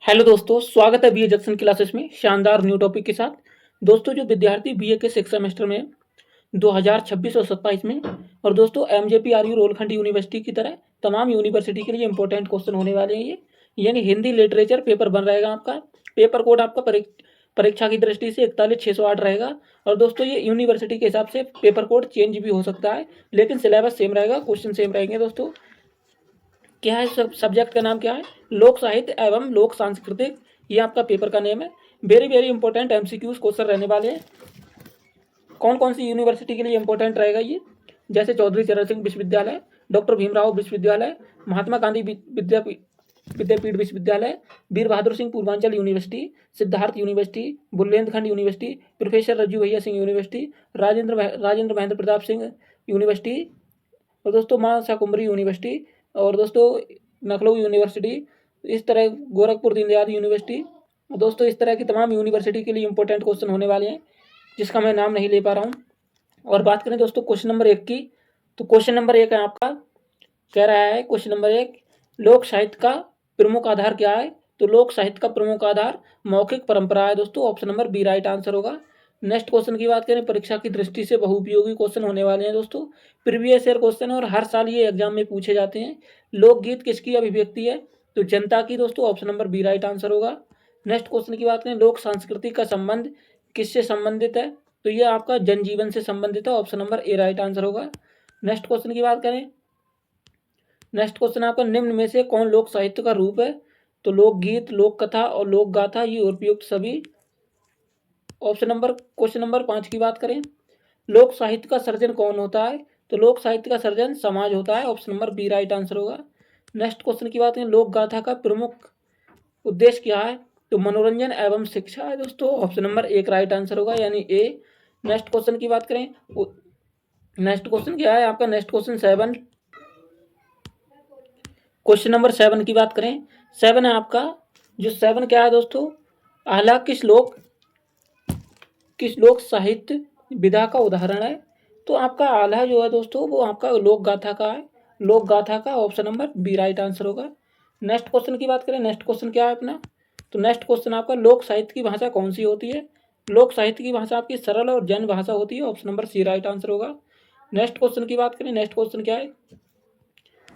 Hello दोस्तों, स्वागत है बीए जंक्शन क्लासेस में शानदार न्यू टॉपिक के साथ। दोस्तों, जो विद्यार्थी बीए के 6 सेमेस्टर में 2026 और 27 में और दोस्तों एमजेपीआरयू रोलखंड यूनिवर्सिटी की तरह तमाम यूनिवर्सिटी के लिए इंपॉर्टेंट क्वेश्चन होने वाले हैं। ये यानी हिंदी लिटरेचर पेपर बन रहेगा आपका। पेपर कोड आपका परीक्षा की दृष्टि से 41,608 रहेगा। और दोस्तों ये यूनिवर्सिटी के हिसाब से पेपर कोड चेंज भी हो सकता है, लेकिन सिलेबस सेम रहेगा, क्वेश्चन सेम रहेंगे। दोस्तों क्या है, सब्जेक्ट का नाम क्या है? लोक साहित्य एवं लोक सांस्कृतिक, ये आपका पेपर का नेम है। Very very important MCQs question रहने वाले हैं। कौन कौन सी यूनिवर्सिटी के लिए इंपॉर्टेंट रहेगा ये? जैसे चौधरी चरण सिंह विश्वविद्यालय, डॉक्टर भीमराव विश्वविद्यालय, महात्मा गांधी विद्यापीठ विश्वविद्यालय, Veer Bahadur Singh Purvanchal university, Siddharth university, Bundelkhand university, professor Rajju Bhaiya Singh university, Rajendra Mahendra Pratap Singh university, और दोस्तों मां शाकुंभरी यूनिवर्सिटी, और दोस्तों लखनऊ यूनिवर्सिटी, इस तरह गोरखपुर दीनदयाल यूनिवर्सिटी। दोस्तों इस तरह की तमाम यूनिवर्सिटी के लिए इंपॉर्टेंट क्वेश्चन होने वाले हैं, जिसका मैं नाम नहीं ले पा रहा हूँ। और बात करें दोस्तों क्वेश्चन नंबर 1 की, तो क्वेश्चन नंबर 1 है आपका, कह रहा है क्वेश्चन नंबर 1, लोक साहित्य का प्रमुख आधार क्या है? तो लोक साहित्य का प्रमुख आधार मौखिक परंपरा है दोस्तों, option number B right answer होगा। नेक्स्ट क्वेश्चन की बात करें, परीक्षा की दृष्टि से बहुउपयोगी क्वेश्चन होने वाले हैं दोस्तों, प्रीवियस ईयर क्वेश्चन है और हर साल ये एग्जाम में पूछे जाते हैं। लोकगीत किसकी अभिव्यक्ति है? तो जनता की दोस्तों, option number B right answer होगा। नेक्स्ट क्वेश्चन की बात करें, लोक संस्कृति का संबंध किससे संबंधित है? तो ये आपका जनजीवन से संबंधित है, option number A right answer होगा। नेक्स्ट क्वेश्चन की बात करें, नेक्स्ट क्वेश्चन आपका, निम्न में से कौन लोक साहित्य का रूप है? तो लोकगीत, लोक कथा और लोक गाथा, ये उपयुक्त सभी। क्वेश्चन नंबर 5 की बात करें, लोक साहित्य का सर्जन कौन होता है? तो लोक साहित्य का सर्जन समाज होता है, option number B right answer होगा। नेक्स्ट क्वेश्चन की बात करें, लोक गाथा का प्रमुख उद्देश्य क्या है? तो मनोरंजन एवं शिक्षा है दोस्तों, ऑप्शन नंबर 1 राइट आंसर होगा, यानी ए। नेक्स्ट क्वेश्चन की बात करें, नेक्स्ट क्वेश्चन क्या है आपका, नेक्स्ट क्वेश्चन 7, क्वेश्चन नंबर 7 की बात करें, 7 है आपका, जो 7 क्या है दोस्तों, आला किस लोक साहित्य विधा का उदाहरण है? तो आपका आल्हा जो है दोस्तों, वो आपका लोक गाथा का है, लोक गाथा का, option number B right answer होगा। नेक्स्ट क्वेश्चन की बात करें, नेक्स्ट क्वेश्चन क्या है अपना, तो नेक्स्ट क्वेश्चन आपका, लोक साहित्य की भाषा कौन सी होती है? लोक साहित्य की भाषा आपकी सरल और जन भाषा होती है, option number C right answer होगा। नेक्स्ट क्वेश्चन की बात करें, नेक्स्ट क्वेश्चन क्या है,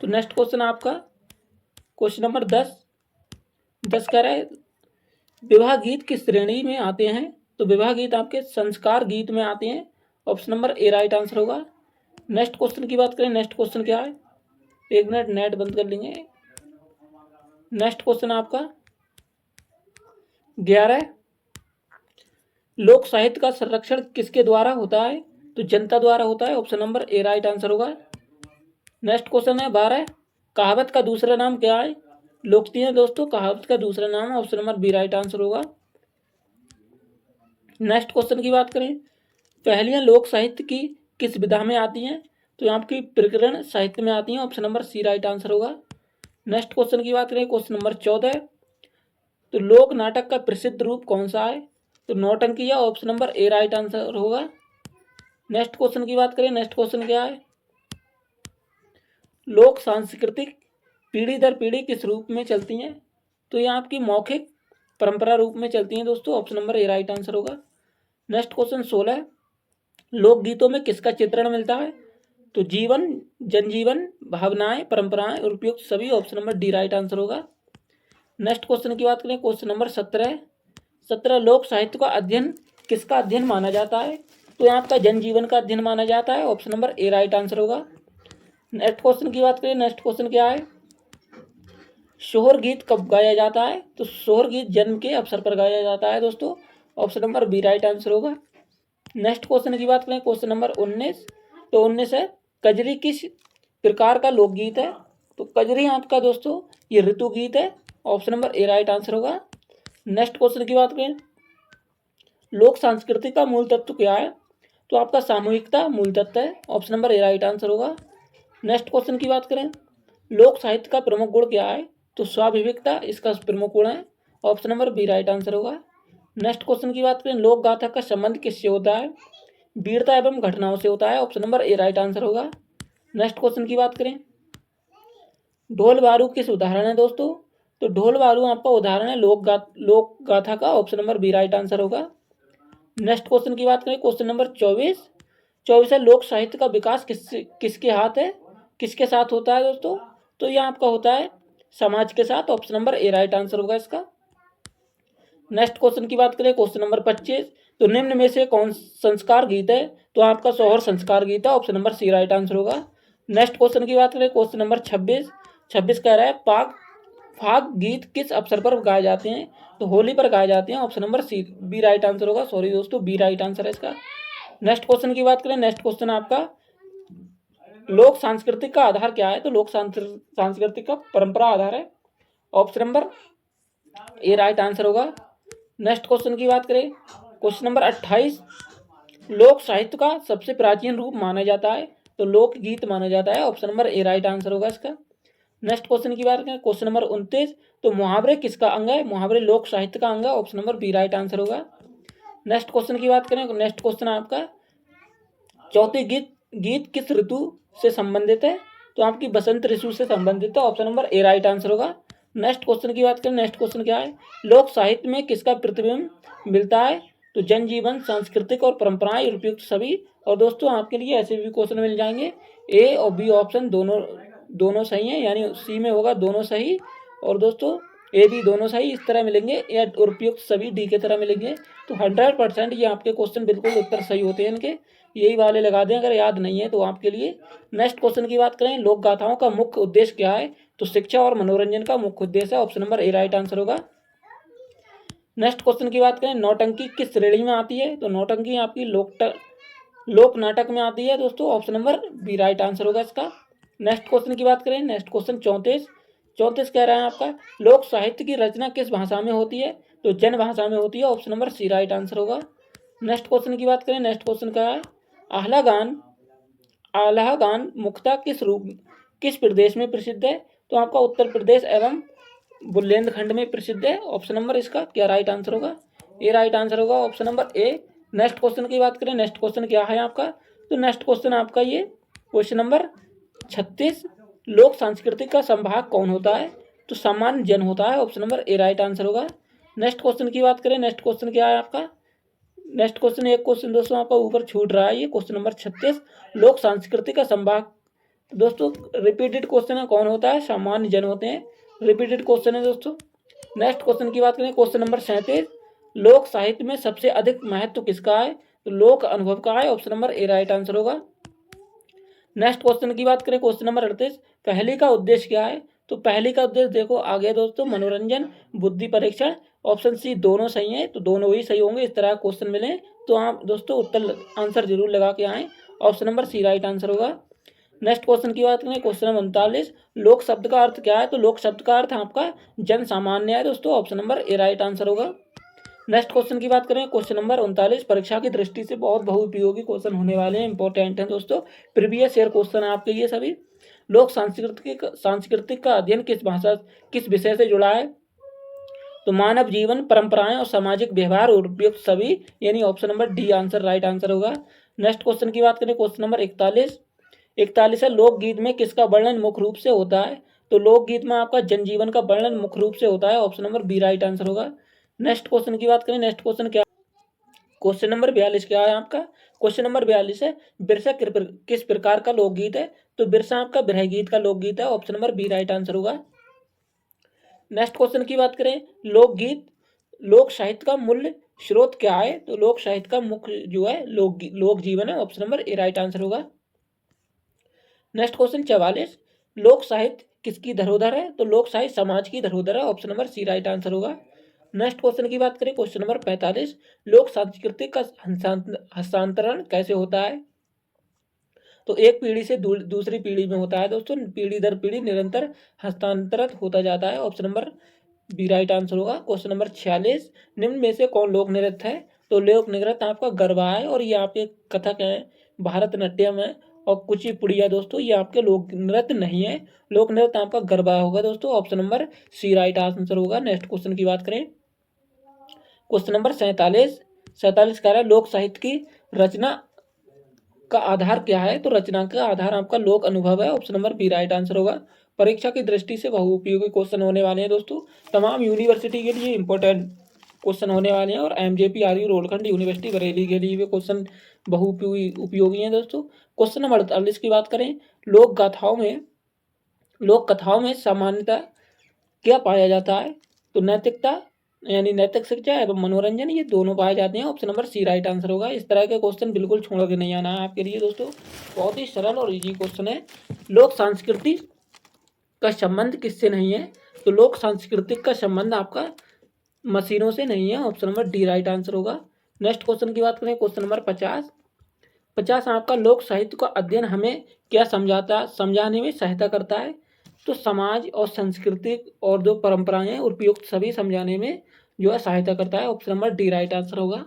तो नेक्स्ट क्वेश्चन आपका क्वेश्चन नंबर 10 कह रहा है, विवाह गीत किस श्रेणी में आते हैं? तो विवाह गीत आपके संस्कार गीत में आते हैं, option number A right answer होगा। नेक्स्ट क्वेश्चन की बात करें, नेक्स्ट क्वेश्चन क्या है, 1 मिनट नेट बंद कर लेंगे। नेक्स्ट क्वेश्चन आपका 11, लोक साहित्य का संरक्षण किसके द्वारा होता है? तो जनता द्वारा होता है, option number A right answer होगा। नेक्स्ट क्वेश्चन है 12, कहावत का दूसरा नाम क्या है? लोकती है दोस्तों, कहावत का दूसरा नाम है, option number B right answer होगा। नेक्स्ट क्वेश्चन की बात करें, पहेलियां लोक साहित्य की किस विधा में आती हैं? तो आपकी प्रकरण साहित्य में आती हैं, option number C right answer होगा। नेक्स्ट क्वेश्चन की बात करें, क्वेश्चन नंबर 14, तो लोक नाटक का प्रसिद्ध रूप कौन सा है? तो नौटंकी, या option number A right answer होगा। नेक्स्ट क्वेश्चन की बात करें, नेक्स्ट क्वेश्चन क्या है, लोक सांस्कृतिक पीढ़ी दर पीढ़ी किस रूप में चलती हैं? तो ये आपकी मौखिक परंपरा रूप में चलती हैं दोस्तों, option number A right answer होगा। नेक्स्ट क्वेश्चन 16, लोकगीतों में किसका चित्रण मिलता है? तो जीवन, जनजीवन, भावनाएं, परंपराएं, उपयुक्त सभी, option number D right answer होगा। नेक्स्ट क्वेश्चन की बात करें, क्वेश्चन नंबर 17, लोक साहित्य का अध्ययन किसका अध्ययन माना जाता है? तो यहाँ आपका जनजीवन का अध्ययन माना जाता है, option number A right answer होगा। नेक्स्ट क्वेश्चन की बात करें, नेक्स्ट क्वेश्चन क्या है, शोहर गीत कब गाया जाता है? तो शोहर गीत जन्म के अवसर पर गाया जाता है दोस्तों, option number B right answer होगा। नेक्स्ट क्वेश्चन की बात करें, क्वेश्चन नंबर 19, तो 19 है, कजरी किस प्रकार का लोकगीत है? तो कजरी आपका दोस्तों ये ऋतु गीत है, option number A right answer होगा। नेक्स्ट क्वेश्चन की बात करें, लोक संस्कृति का मूल तत्व क्या है? तो आपका सामूहिकता मूल तत्व है, option number A right answer होगा। नेक्स्ट क्वेश्चन की बात करें, लोक साहित्य का प्रमुख गुण क्या है? तो स्वाभाविकता इसका प्रमुख गुण है, option number B right answer होगा। नेक्स्ट क्वेश्चन की बात करें, लोक गाथा का संबंध किससे होता है? वीरता एवं घटनाओं से होता है, option number A right answer होगा। नेक्स्ट क्वेश्चन की बात करें, ढोल बारूद किस उदाहरण है दोस्तों? तो ढोल बालू आपका उदाहरण है लोक गाथा का, option number B right answer होगा। नेक्स्ट क्वेश्चन की बात करें, क्वेश्चन नंबर 24 है, लोक साहित्य का विकास किसके हाथ है, किसके साथ होता है दोस्तों? तो यह आपका होता है समाज के साथ, option number A right answer होगा इसका। नेक्स्ट क्वेश्चन की बात करें, क्वेश्चन नंबर 25, तो निम्न में से कौन संस्कार गीत है? तो आपका सोहर संस्कार गीत है, option number C right answer होगा। नेक्स्ट क्वेश्चन की बात करें, क्वेश्चन नंबर 26 कह रहा है फाग गीत किस अवसर पर गाए जाते हैं? तो होली पर गाए जाते हैं, option number C B right answer होगा। सॉरी दोस्तों, बी राइट आंसर है इसका। नेक्स्ट क्वेश्चन की बात करें, नेक्स्ट क्वेश्चन आपका लोक सांस्कृतिक का आधार क्या है? तो लोक सांस्कृतिक का परंपरा आधार है, option number A right answer होगा। नेक्स्ट क्वेश्चन की बात करें, क्वेश्चन नंबर 28, लोक साहित्य का सबसे प्राचीन रूप माना जाता है? तो लोक गीत माना जाता है, option number A right answer होगा इसका। नेक्स्ट क्वेश्चन की बात करें, क्वेश्चन नंबर 29, तो मुहावरे किसका अंग है? मुहावरे लोक साहित्य का अंग है, option number B right answer होगा। नेक्स्ट क्वेश्चन की बात करें, नेक्स्ट क्वेश्चन आपका चौथी गीत किस ऋतु से संबंधित है? तो आपकी बसंत ऋतु से संबंधित है, option number A right answer होगा। नेक्स्ट क्वेश्चन की बात करें, नेक्स्ट क्वेश्चन क्या है, लोक साहित्य में किसका प्रतिबिंब मिलता है? तो जनजीवन, सांस्कृतिक और परंपराएं, उपयुक्त सभी। और दोस्तों आपके लिए ऐसे भी क्वेश्चन मिल जाएंगे, ए और बी ऑप्शन दोनों सही है, यानी सी में होगा दोनों सही, और दोस्तों ए बी दोनों सही इस तरह मिलेंगे, या उपयुक्त सभी डी के तरह मिलेंगे। तो 100% ये आपके क्वेश्चन बिल्कुल उत्तर सही होते हैं इनके, यही वाले लगा दें अगर याद नहीं है तो आपके लिए। नेक्स्ट क्वेश्चन की बात करें, लोक गाथाओं का मुख्य उद्देश्य क्या है? तो शिक्षा और मनोरंजन का मुख्य उद्देश्य है, option number A right answer होगा। नेक्स्ट क्वेश्चन की बात करें, नौटंकी किस श्रेणी में आती है? तो नौटंकी आपकी लोक नाटक में आती है दोस्तों, option number B right answer होगा इसका। नेक्स्ट क्वेश्चन की बात करें, नेक्स्ट क्वेश्चन 34 कह रहा है आपका लोक साहित्य की रचना किस भाषा में होती है? तो जन भाषा में होती है, option number C right answer होगा। नेक्स्ट क्वेश्चन की बात करें, नेक्स्ट क्वेश्चन क्या है, आल्हा गान मुख्यतः किस प्रदेश में प्रसिद्ध है? तो आपका उत्तर प्रदेश एवं बुंदेलखंड में प्रसिद्ध है, ऑप्शन नंबर इसका क्या राइट आंसर होगा? ए राइट आंसर होगा, ऑप्शन नंबर ए। नेक्स्ट क्वेश्चन की बात करें, नेक्स्ट क्वेश्चन क्या है आपका? तो नेक्स्ट क्वेश्चन आपका ये क्वेश्चन नंबर 36, लोक सांस्कृतिक का संभाग कौन होता है? तो सामान्य जन होता है, option number A right answer होगा। नेक्स्ट क्वेश्चन की बात करें, नेक्स्ट क्वेश्चन क्या है आपका? नेक्स्ट क्वेश्चन, एक क्वेश्चन दोस्तों आपका ऊपर छूट रहा है, ये क्वेश्चन नंबर 36, लोक सांस्कृतिक का संभाग दोस्तों रिपीटेड क्वेश्चन है, कौन होता है? सामान्य जन होते हैं, रिपीटेड क्वेश्चन है दोस्तों। नेक्स्ट क्वेश्चन की बात करें, क्वेश्चन नंबर 37, लोक साहित्य में सबसे अधिक महत्व किसका है? तो लोक अनुभव का है, option number A right answer होगा। नेक्स्ट क्वेश्चन की बात करें, क्वेश्चन नंबर 38, पहली का उद्देश्य क्या है? तो पहली का उद्देश्य देखो आगे दोस्तों, मनोरंजन, बुद्धि परीक्षण, ऑप्शन सी दोनों सही है, तो दोनों ही सही होंगे। इस तरह क्वेश्चन मिले तो आप दोस्तों उत्तर आंसर जरूर लगा के आए, option number C right answer होगा। नेक्स्ट क्वेश्चन की बात करें, क्वेश्चन नंबर 39, लोक शब्द का अर्थ क्या है? तो लोक शब्द का अर्थ आपका जन सामान्य है दोस्तों, option number A right answer होगा। नेक्स्ट क्वेश्चन की बात करें, क्वेश्चन नंबर 39, परीक्षा की दृष्टि से बहुत बहुउपयोगी क्वेश्चन होने वाले हैं, इंपॉर्टेंट हैं दोस्तों, प्रीवियस ईयर क्वेश्चन है आपके ये सभी। लोक सांस्कृतिक का अध्ययन किस विषय से जुड़ा है? तो मानव जीवन, परंपराएं और सामाजिक व्यवहार, उपयुक्त सभी, यानी option number D answer right answer होगा। नेक्स्ट क्वेश्चन की बात करें, क्वेश्चन नंबर 41 है, लोकगीत में किसका वर्णन मुख्य रूप से होता है? तो लोकगीत में आपका जनजीवन का वर्णन मुख्य रूप से होता है, option number B right answer होगा। नेक्स्ट क्वेश्चन की बात करें, नेक्स्ट क्वेश्चन क्या, क्वेश्चन नंबर 42 क्या है आपका? क्वेश्चन नंबर 42 है, बिरसा किस प्रकार का लोकगीत है? तो बिरसा आपका बिरह गीत का लोकगीत है, option number B right answer होगा। नेक्स्ट क्वेश्चन की बात करें, लोकगीत लोक साहित्य का मूल्य स्रोत क्या है? तो लोक साहित्य का मुख्य जो है लोक जीवन है, option number A right answer होगा। नेक्स्ट क्वेश्चन 44, लोक साहित्य किसकी धरोहर है? तो लोक साहित्य समाज की धरोहर है, option number C right answer होगा। नेक्स्ट क्वेश्चन की बात करें, क्वेश्चन नंबर 45, लोक सांस्कृतिक का हस्तांतरण कैसे होता है? तो एक पीढ़ी से दूसरी पीढ़ी में होता है दोस्तों, पीढ़ी दर पीढ़ी निरंतर हस्तांतरित होता जाता है, option number B right answer होगा। क्वेश्चन नंबर 46, निम्न में से कौन लोक नृत्य है? तो लोक नृत्य आपका गरबा है, और ये आपके कथक है, भारतनाट्यम है, और कुचिपुड़िया दोस्तों ये आपके लोक नृत्य नहीं है, लोक नृत्य आपका गरबा होगा दोस्तों, option number C right answer होगा। नेक्स्ट क्वेश्चन की बात करें, क्वेश्चन नंबर 47 कह रहा है, लोक साहित्य की रचना का आधार क्या है? तो रचना का आधार आपका लोक अनुभव है, option number B right answer होगा। परीक्षा की दृष्टि से बहुउपयोगी क्वेश्चन होने वाले हैं दोस्तों। तमाम यूनिवर्सिटी के लिए इंपॉर्टेंट क्वेश्चन होने वाले हैं और MJPRU रोलखंड यूनिवर्सिटी बरेली के लिए भी क्वेश्चन उपयोगी हैं दोस्तों। क्वेश्चन नंबर 48 की बात करें, लोक कथाओं में सामान्यतः क्या पाया जाता है? तो नैतिकता यानी नैतिक शिक्षा एवं मनोरंजन, ये दोनों पाए जाते हैं। Option number C right answer होगा। इस तरह के क्वेश्चन बिल्कुल छोड़ के नहीं आना है आपके लिए दोस्तों, बहुत ही सरल और इजी क्वेश्चन है। लोक सांस्कृतिक का संबंध किससे नहीं है? तो लोक सांस्कृतिक का संबंध आपका मशीनों से नहीं है। Option number D right answer होगा। नेक्स्ट क्वेश्चन की बात करें, क्वेश्चन नंबर 50 आपका लोक साहित्य का अध्ययन हमें क्या समझाने में सहायता करता है? तो समाज और संस्कृति और जो परंपराएं हैं उपयुक्त सभी समझाने में जो है सहायता करता है। Option number D right answer होगा।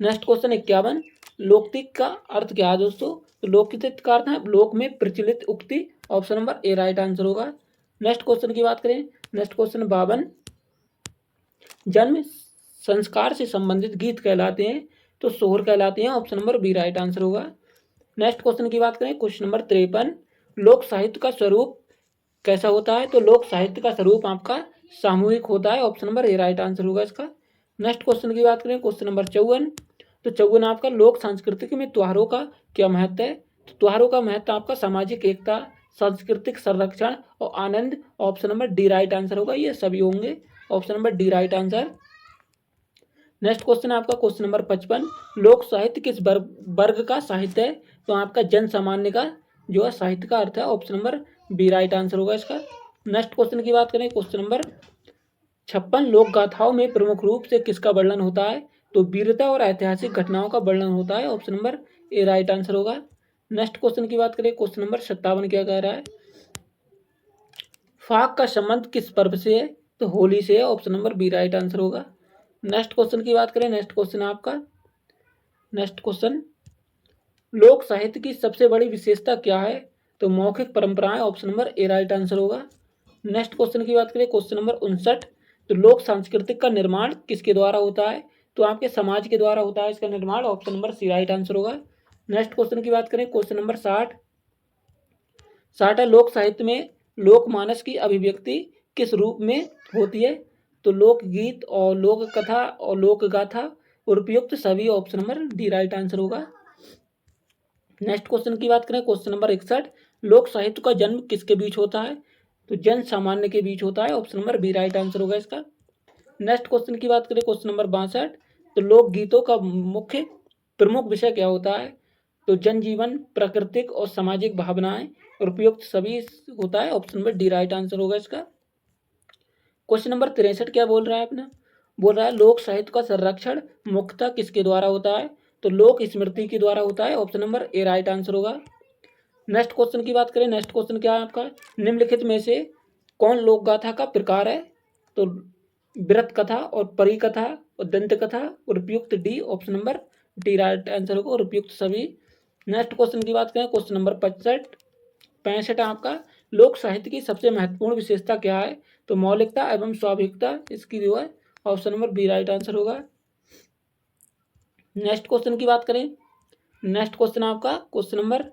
नेक्स्ट क्वेश्चन 51, लोकतिक का अर्थ क्या है दोस्तों? तो लोकतिक का अर्थ है लोक में प्रचलित उक्ति। Option number A right answer होगा। नेक्स्ट क्वेश्चन की बात करें, नेक्स्ट क्वेश्चन 52, जन्म संस्कार से संबंधित गीत कहलाते हैं तो सोहर कहलाते हैं। Option number B right answer होगा। नेक्स्ट क्वेश्चन की बात करें, क्वेश्चन नंबर 53, लोक साहित्य का स्वरूप कैसा होता है? तो लोक साहित्य का स्वरूप आपका सामूहिक होता है। Option number A right answer होगा इसका। नेक्स्ट क्वेश्चन की बात करें, क्वेश्चन नंबर 54, तो 54 आपका लोक सांस्कृतिक में त्योहारों का क्या महत्व है? तो त्योहारों का महत्व आपका सामाजिक एकता, सांस्कृतिक संरक्षण और आनंद। Option number D right answer होगा, ये सभी होंगे। Option number D right answer. Next question आपका क्वेश्चन नंबर 55, लोक साहित्य किस वर्ग का साहित्य है? तो आपका जन सामान्य का जो है साहित्य का अर्थ है। Option number B right answer होगा इसका। नेक्स्ट क्वेश्चन की बात करें, क्वेश्चन नंबर 56, लोक गाथाओं में प्रमुख रूप से किसका वर्णन होता है? तो वीरता और ऐतिहासिक घटनाओं का वर्णन होता है। Option number A right answer होगा। नेक्स्ट क्वेश्चन की बात करें, क्वेश्चन नंबर 57 क्या कह रहा है? फाग का संबंध किस पर्व से है? तो होली से है। Option number B right answer होगा। नेक्स्ट क्वेश्चन की बात करें, नेक्स्ट क्वेश्चन आपका नेक्स्ट क्वेश्चन, लोक साहित्य की सबसे बड़ी विशेषता क्या है? तो मौखिक परंपराएं। Option number A right answer होगा। नेक्स्ट क्वेश्चन की बात करें, क्वेश्चन नंबर 59, तो लोक सांस्कृतिक का निर्माण किसके द्वारा होता है? तो आपके समाज के द्वारा होता है इसका निर्माण। Option number C right answer होगा। नेक्स्ट क्वेश्चन की बात करें, क्वेश्चन नंबर 60 है, लोक साहित्य में लोकमानस की अभिव्यक्ति किस रूप में होती है? तो लोकगीत और लोक कथा और लोक गाथा उपयुक्त सभी। Option number D right answer होगा। नेक्स्ट क्वेश्चन की बात करें, क्वेश्चन नंबर 61, लोक साहित्य का जन्म किसके बीच होता है? तो जन सामान्य के बीच होता है। Option number B right answer होगा इसका। नेक्स्ट क्वेश्चन की बात करें, क्वेश्चन नंबर 62, तो लोकगीतों का मुख्य प्रमुख विषय क्या होता है? तो जनजीवन, प्राकृतिक और सामाजिक भावनाएं उपयुक्त सभी होता है। Option number D right answer होगा इसका। क्वेश्चन नंबर 63 क्या बोल रहा है अपना? बोल रहा है लोक साहित्य का संरक्षण मुख्यतः किसके द्वारा होता है? तो लोक स्मृति के द्वारा होता है। Option number A right answer होगा। नेक्स्ट क्वेश्चन की बात करें, नेक्स्ट क्वेश्चन क्या है आपका? निम्नलिखित में से कौन लोक गाथा का प्रकार है? तो व्रत कथा और परी कथा और दंत कथा और उपयुक्त D. Option number D right answer होगा और उपयुक्त सभी। नेक्स्ट क्वेश्चन की बात करें, क्वेश्चन नंबर 65 आपका, लोक साहित्य की सबसे महत्वपूर्ण विशेषता क्या है? तो मौलिकता एवं स्वाभाविकता इसकी जो है। Option number B right answer होगा। नेक्स्ट क्वेश्चन की बात करें, नेक्स्ट क्वेश्चन आपका क्वेश्चन नंबर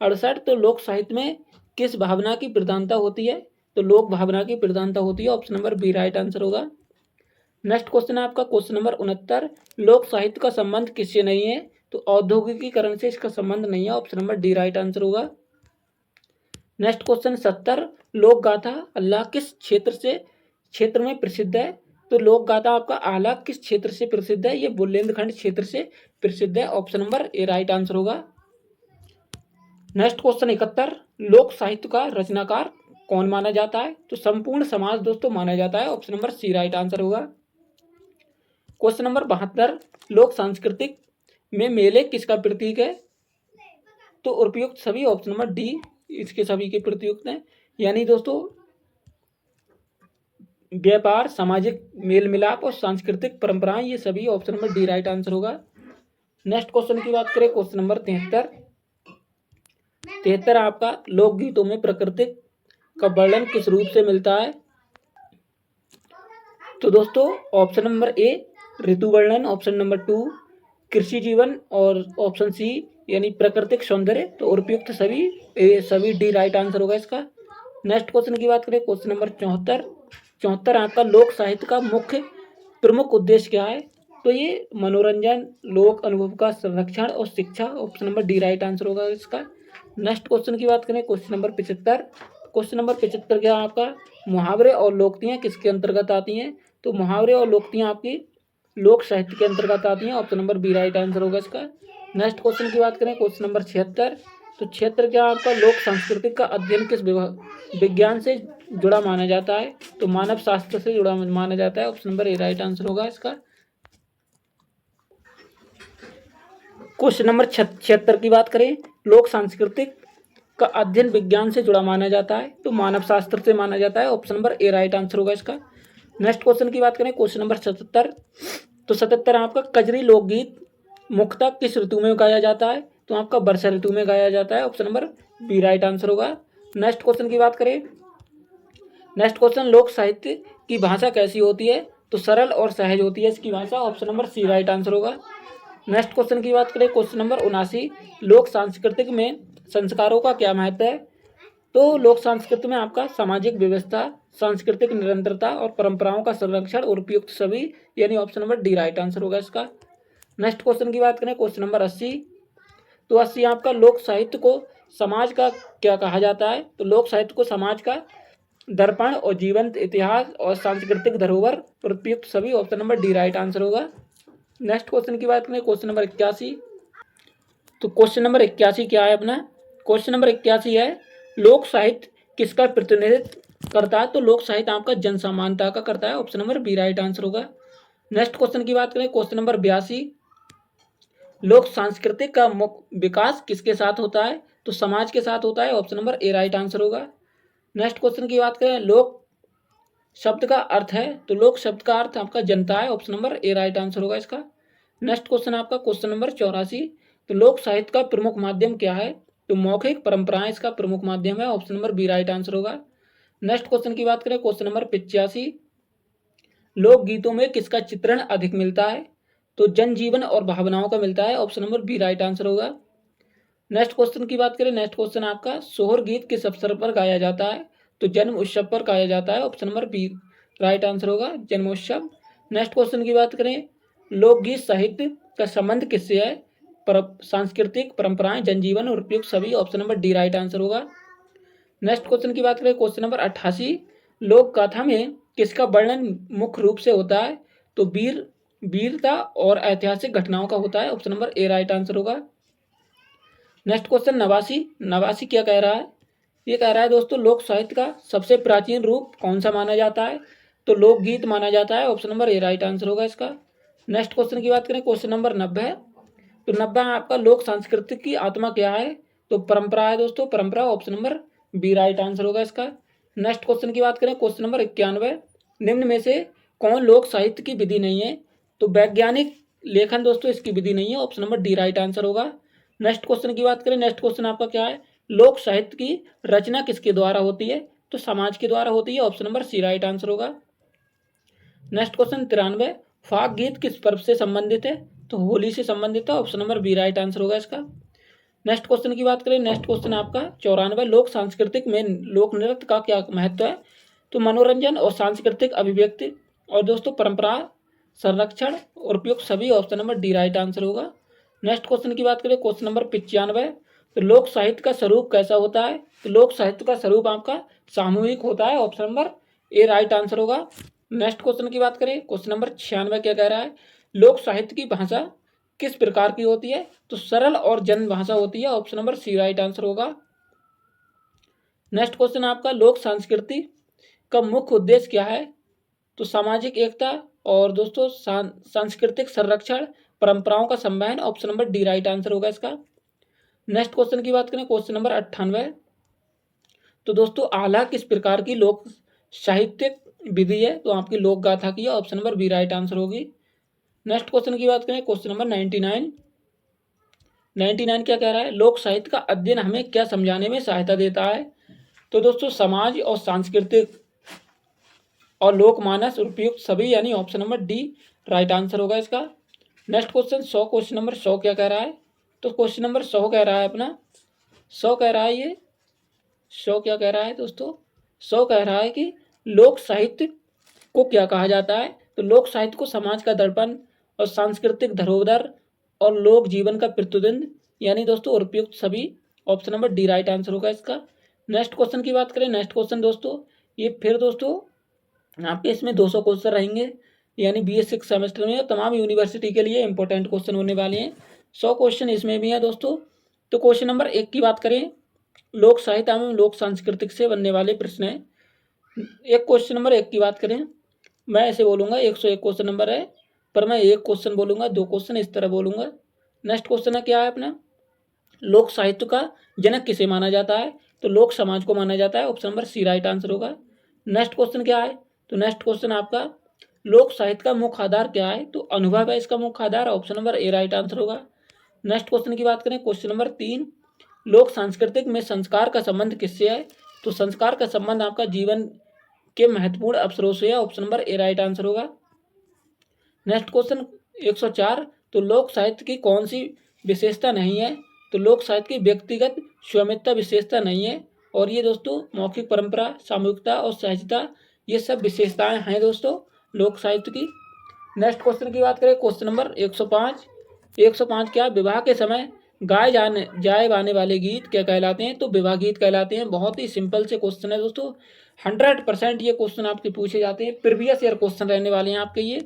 68, तो लोक साहित्य में किस भावना की प्रधानता होती है? तो लोक भावना की प्रधानता होती है। Option number B right answer होगा। नेक्स्ट क्वेश्चन आपका क्वेश्चन नंबर 69, लोक साहित्य का संबंध किससे नहीं है? तो औद्योगिकीकरण से इसका संबंध नहीं है। Option number D right answer होगा। नेक्स्ट क्वेश्चन 70, लोक गाथा अल्लाह किस क्षेत्र में प्रसिद्ध है? तो लोक गाथा आपका आला किस क्षेत्र से प्रसिद्ध है? ये बुंदेलखंड क्षेत्र से प्रसिद्ध है। Option number A right answer होगा। नेक्स्ट क्वेश्चन 71, लोक साहित्य का रचनाकार कौन माना जाता है? तो संपूर्ण समाज दोस्तों माना जाता है। Option number C right answer होगा। क्वेश्चन नंबर 72, लोक सांस्कृतिक में मेले किसका प्रतीक है? तो उपयुक्त सभी। ऑप्शन नंबर डी इसके सभी के प्रतीक हैं। यानी दोस्तों व्यापार, सामाजिक मेल मिलाप और सांस्कृतिक परंपराएं, ये सभी। Option number D right answer होगा। नेक्स्ट क्वेश्चन की बात करें, क्वेश्चन नंबर 73 आपका, लोकगीतों में प्राकृतिक का वर्णन किस रूप से मिलता है? तो दोस्तों ऑप्शन नंबर ए ऋतु वर्णन, ऑप्शन नंबर 2 कृषि जीवन और ऑप्शन सी यानी प्राकृतिक सौंदर्य। तो उपयुक्त सभी डी राइट आंसर होगा इसका। नेक्स्ट क्वेश्चन की बात करें, क्वेश्चन नंबर 74 आपका लोक साहित्य का मुख्य प्रमुख उद्देश्य क्या है? तो ये मनोरंजन, लोक अनुभव का संरक्षण और शिक्षा। Option number D right answer होगा इसका। नेक्स्ट क्वेश्चन की बात करें, क्वेश्चन नंबर 75। क्वेश्चन नंबर 75 क्या है आपका? मुहावरे और लोकोक्तियाँ किसके अंतर्गत आती हैं? तो मुहावरे और लोकोक्तियाँ आपकी लोक साहित्य के अंतर्गत आती हैं। Option number B right answer होगा इसका। नेक्स्ट क्वेश्चन की बात करें, क्वेश्चन नंबर 76। तो 76 क्या आपका? लोक संस्कृति का अध्ययन किस विज्ञान से जुड़ा माना जाता है? तो मानव शास्त्र से जुड़ा माना जाता है। Option number A right answer होगा इसका। क्वेश्चन नंबर 76 की बात करें, लोक सांस्कृतिक का अध्ययन विज्ञान से जुड़ा माना जाता है, तो मानव शास्त्र से माना जाता है। Option number A right answer होगा इसका। नेक्स्ट क्वेश्चन की बात करें, क्वेश्चन नंबर 77। तो 77 आपका कजरी लोकगीत मुख्यतः किस ऋतु में गाया जाता है? तो आपका वर्षा ऋतु में गाया जाता है। Option number B right answer होगा। नेक्स्ट क्वेश्चन की बात करें, नेक्स्ट क्वेश्चन, लोक साहित्य की भाषा कैसी होती है? तो सरल और सहज होती है इसकी भाषा। Option number C right answer होगा। नेक्स्ट क्वेश्चन की बात करें, क्वेश्चन नंबर 79, लोक सांस्कृतिक में संस्कारों का क्या महत्व है? तो लोक संस्कृति में आपका सामाजिक व्यवस्था, सांस्कृतिक निरंतरता और परंपराओं का संरक्षण और उपयुक्त सभी, यानी option number D right answer होगा इसका। नेक्स्ट क्वेश्चन की बात करें, क्वेश्चन नंबर 80। तो 80 आपका लोक साहित्य को समाज का क्या कहा जाता है? तो लोक साहित्य को समाज का दर्पण और जीवंत इतिहास और सांस्कृतिक धरोहर और उपयुक्त सभी, option number D right answer होगा। नेक्स्ट क्वेश्चन की बात करें, क्वेश्चन नंबर 81। तो क्वेश्चन नंबर 81 क्या है अपना? क्वेश्चन नंबर 81 है, लोक साहित्य किसका प्रतिनिधित्व करता है? तो लोक साहित्य आपका जन समानता का करता है। Option number B right answer होगा। नेक्स्ट क्वेश्चन की बात करें, क्वेश्चन नंबर 82, लोक सांस्कृतिक का विकास किसके साथ होता है? तो समाज के साथ होता है। Option number A right answer होगा। नेक्स्ट क्वेश्चन की बात करें, लोक शब्द का अर्थ है? तो लोक शब्द का अर्थ आपका जनता है। Option number A right answer होगा इसका। नेक्स्ट क्वेश्चन आपका क्वेश्चन नंबर 84, तो लोक साहित्य का प्रमुख माध्यम क्या है? तो मौखिक परंपराएं इसका प्रमुख माध्यम है। Option number B right answer होगा। नेक्स्ट क्वेश्चन की बात करें, क्वेश्चन नंबर 85, लोक गीतों में किसका चित्रण अधिक मिलता है? तो जनजीवन और भावनाओं का मिलता है। Option number B right answer होगा। नेक्स्ट क्वेश्चन की बात करें, नेक्स्ट क्वेश्चन आपका, सोहर गीत किस अवसर पर गाया जाता है? तो जन्म उत्सव पर गाया जाता है। Option number B right answer होगा, जन्मोत्सव। नेक्स्ट क्वेश्चन की बात करें, लोकगीत साहित्य का संबंध किससे है? सांस्कृतिक परंपराएं, जनजीवन और उपयुक्त सभी, option number D right answer होगा। नेक्स्ट क्वेश्चन की बात करें, क्वेश्चन नंबर 88, लोक गाथा में किसका वर्णन मुख्य रूप से होता है? तो वीरता और ऐतिहासिक घटनाओं का होता है। Option number A right answer होगा। नेक्स्ट क्वेश्चन 89 क्या कह रहा है? ये कह रहा है दोस्तों, लोक साहित्य का सबसे प्राचीन रूप कौन सा माना जाता है? तो लोकगीत माना जाता है। Option number A right answer होगा इसका। नेक्स्ट क्वेश्चन की बात करें, क्वेश्चन नंबर 90, तो 90 आपका लोक संस्कृति की आत्मा क्या है? तो परंपरा है दोस्तों, परंपरा। Option number B right answer होगा इसका। नेक्स्ट क्वेश्चन की बात करें, क्वेश्चन नंबर 91, निम्न में से कौन लोक साहित्य की विधि नहीं है? तो वैज्ञानिक लेखन दोस्तों इसकी विधि नहीं है। Option number D right answer होगा। नेक्स्ट क्वेश्चन की बात करें, नेक्स्ट क्वेश्चन आपका क्या है? लोक साहित्य की रचना किसके द्वारा होती है? तो समाज के द्वारा होती है। Option number C right answer होगा। नेक्स्ट क्वेश्चन 93, फाग गीत किस पर्व से संबंधित है? तो होली से संबंधित है। Option number B right answer होगा इसका। नेक्स्ट क्वेश्चन की बात करें, नेक्स्ट क्वेश्चन आपका 94, लोक सांस्कृतिक में लोक नृत्य का क्या महत्व है? तो मनोरंजन और सांस्कृतिक अभिव्यक्ति और दोस्तों परंपरा संरक्षण और उपयुक्त सभी, option number D right answer होगा। नेक्स्ट क्वेश्चन की बात करें, क्वेश्चन नंबर 95, तो लोक साहित्य का स्वरूप कैसा होता है? तो लोक साहित्य का स्वरूप आपका सामूहिक होता है। Option number A right answer होगा। नेक्स्ट क्वेश्चन की बात करें, क्वेश्चन नंबर 96 क्या कह रहा है? लोक साहित्य की भाषा किस प्रकार की होती है? तो सरल और जन भाषा होती है। Option number C right answer होगा। नेक्स्ट क्वेश्चन आपका, लोक संस्कृति का मुख्य उद्देश्य क्या है? तो सामाजिक एकता और दोस्तों सांस्कृतिक संरक्षण, परंपराओं का संवहन। Option number D right answer होगा इसका। नेक्स्ट क्वेश्चन की बात करें, क्वेश्चन नंबर 98, तो दोस्तों आला किस प्रकार की लोक साहित्यिक विधि है? तो आपकी लोक गाथा की है। Option number B right answer होगी। नेक्स्ट क्वेश्चन की बात करें, क्वेश्चन नंबर 99 क्या कह रहा है? लोक साहित्य का अध्ययन हमें क्या समझाने में सहायता देता है? तो दोस्तों समाज और सांस्कृतिक और लोकमानस उपयुक्त सभी, यानी option number D right answer होगा इसका। नेक्स्ट क्वेश्चन 100, क्वेश्चन नंबर 100 क्या कह रहा है? तो क्वेश्चन नंबर 100 कह रहा है अपना 100 कह रहा है, ये 100 क्या कह रहा है दोस्तों? 100 कह रहा है कि लोक साहित्य को क्या कहा जाता है? तो लोक साहित्य को समाज का दर्पण और सांस्कृतिक धरोहर और लोक जीवन का प्रतिबिंब, यानी दोस्तों उपयुक्त सभी। Option number D right answer होगा इसका। नेक्स्ट क्वेश्चन की बात करें, नेक्स्ट क्वेश्चन दोस्तों, ये फिर दोस्तों आपके इसमें 200 क्वेश्चन रहेंगे, यानी BA 6 सेमेस्टर में तमाम यूनिवर्सिटी के लिए इंपॉर्टेंट क्वेश्चन होने वाले हैं। 100 क्वेश्चन इसमें भी है दोस्तों। तो क्वेश्चन नंबर 1 की बात करें, लोक साहित्य एवं लोक सांस्कृतिक से बनने वाले प्रश्न है। एक क्वेश्चन नंबर 1 की बात करें, मैं ऐसे बोलूंगा 101 क्वेश्चन नंबर है, पर मैं एक क्वेश्चन बोलूंगा, 2 क्वेश्चन इस तरह बोलूंगा। नेक्स्ट क्वेश्चन है क्या है अपना, लोक साहित्य का जनक किसे माना जाता है? तो लोक समाज को माना जाता है। Option number C right answer होगा। नेक्स्ट क्वेश्चन क्या है? तो नेक्स्ट क्वेश्चन आपका, लोक साहित्य का मुख्य आधार क्या है? तो अनुभव है इसका मुख्य आधार। Option number A right answer होगा। नेक्स्ट क्वेश्चन की बात करें, क्वेश्चन नंबर 3, लोक सांस्कृतिक में संस्कार का संबंध किससे है? तो संस्कार का संबंध आपका जीवन के महत्वपूर्ण अवसरों से है। Option number A right answer होगा। नेक्स्ट क्वेश्चन 104, तो लोक साहित्य की कौन सी विशेषता नहीं है? तो लोक साहित्य की व्यक्तिगत स्वामित्व विशेषता नहीं है, और ये दोस्तों मौखिक परंपरा, सामूहिकता और सहजता, ये सब विशेषताएं हैं दोस्तों लोक साहित्य की। नेक्स्ट क्वेश्चन की बात करें, क्वेश्चन नंबर 105। 105 क्या, विवाह के समय गाए जाने वाले गीत क्या कहलाते हैं? तो विवाह गीत कहलाते हैं। बहुत ही सिंपल से क्वेश्चन है दोस्तों, 100% ये क्वेश्चन आपके पूछे जाते हैं, प्रीवियस ईयर क्वेश्चन रहने वाले हैं आपके ये।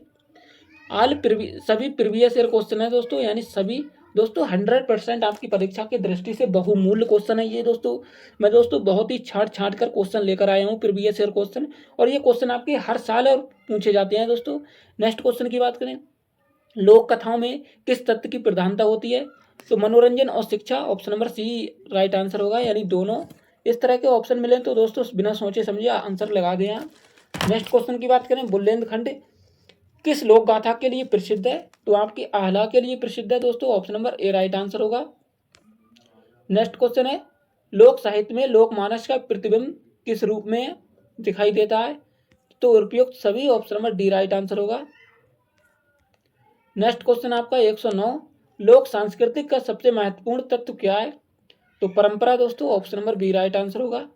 सभी प्रीवियस ईयर क्वेश्चन है दोस्तों, यानी सभी दोस्तों 100% आपकी परीक्षा की दृष्टि से बहुमूल्य क्वेश्चन है ये दोस्तों। मैं दोस्तों बहुत ही छांट कर क्वेश्चन लेकर आया हूँ प्रीवियस ईयर क्वेश्चन, और ये क्वेश्चन आपके हर साल और पूछे जाते हैं दोस्तों। नेक्स्ट क्वेश्चन की बात करें, लोक कथाओं में किस तत्व की प्रधानता होती है? तो मनोरंजन और शिक्षा। Option number C right answer होगा, यानी दोनों। इस तरह के ऑप्शन मिले तो दोस्तों बिना सोचे समझे आंसर लगा दें आप। नेक्स्ट क्वेश्चन की बात करें, बुंदेलखंड किस लोक गाथा के लिए प्रसिद्ध है? तो आपकी आहला के लिए प्रसिद्ध है दोस्तों। Option number A right answer होगा। नेक्स्ट क्वेश्चन है, लोक साहित्य में लोकमानस का प्रतिबिंब किस रूप में दिखाई देता है? तो उपयुक्त सभी। Option number D right answer होगा। नेक्स्ट क्वेश्चन आपका 109, लोक सांस्कृतिक का सबसे महत्वपूर्ण तत्व क्या है? तो परंपरा दोस्तों। Option number B right answer होगा।